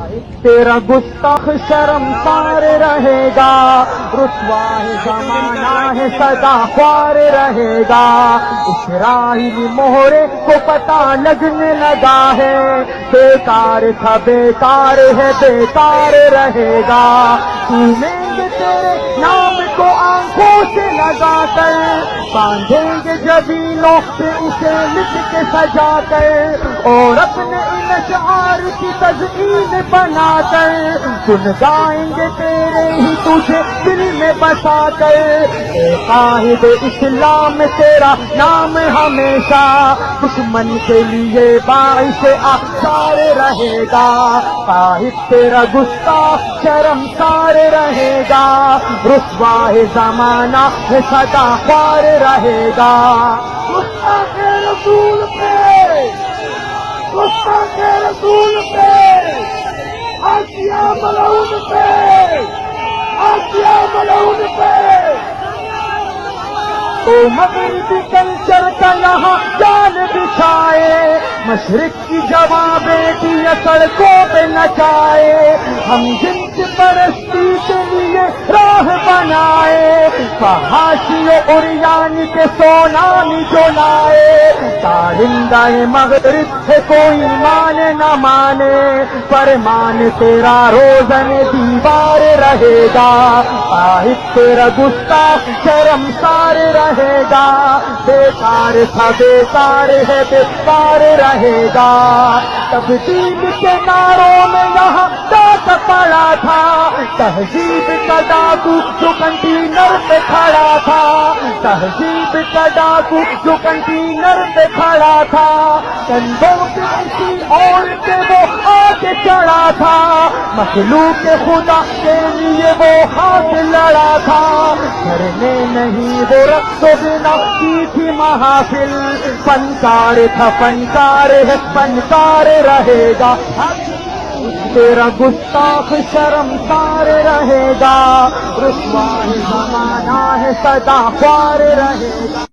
تیرا گستاخ شرمسار رہے گا، رسوا ہے زمانہ ہے سدا خوار رہے گا۔ اسرائیلی مہرے کو پتہ لگنے لگا ہے، بیکار تھا بیکار ہے بیکار رہے گا۔ سنیں گے تیرے نام کو آنکھوں سے لگا کر، باندھیں گے جبینوں پہ اسے لکھ کے سجا کر، اور اپنے ان اشعار کی تزئین بنا کر سن گائیں گے تیرے ہی تجھے دل میں بسا کر۔ اے قائد اسلام تیرا نام ہمیشہ دشمن کے لیے باعث افسار رہے گا۔ قائد تیرا گستاخ شرمسار رہے گا، رسوا ہے زمانہ ہے سدا خوار رہے گا۔ گستاخ رسول پہ، گستاخ رسول پہ، آسیہ ملعون پہ، آسیہ ملعون پہ۔ تو مغربی کلچر کا یہاں جال بچھائے، مشرق کی جواں بیٹیاں سڑکوں پہ نچائے، ہم جنس پرستی کے لیے راہ بنائے، فحاشی و عریان کے سونامی جو لائے۔ کارندہ مغرب ہے کوئی مانے نہ مانے، فرمان تیرا روزن دیوار رہے گا۔ قائد تیرا گستاخ شرمسار رہے گا، بیکار تھا بیکار ہے بیکار رہے گا۔ تبدیل کے نعروں میں یہاں ڈاک پڑا تھا، تہذیب کا ڈاکو جو کنٹینر پہ کھڑا تھا، تہذیب کا ڈاکو جو کنٹینر پہ کھڑا تھا، کندھوں پہ کسی اور کے وہ آگے چڑھا تھا، مخلوق خدا کے لیے وہ ہاتھ لڑا تھا، گھر میں نہیں وہ رقص و بنا کی تھی محافل، فنکار تھا فنکار ہے فنکار رہے گا۔ تیرا گستاخ شرمسار رہے گا، رسوا ہے زمانہ ہے سدا خوار رہے گا۔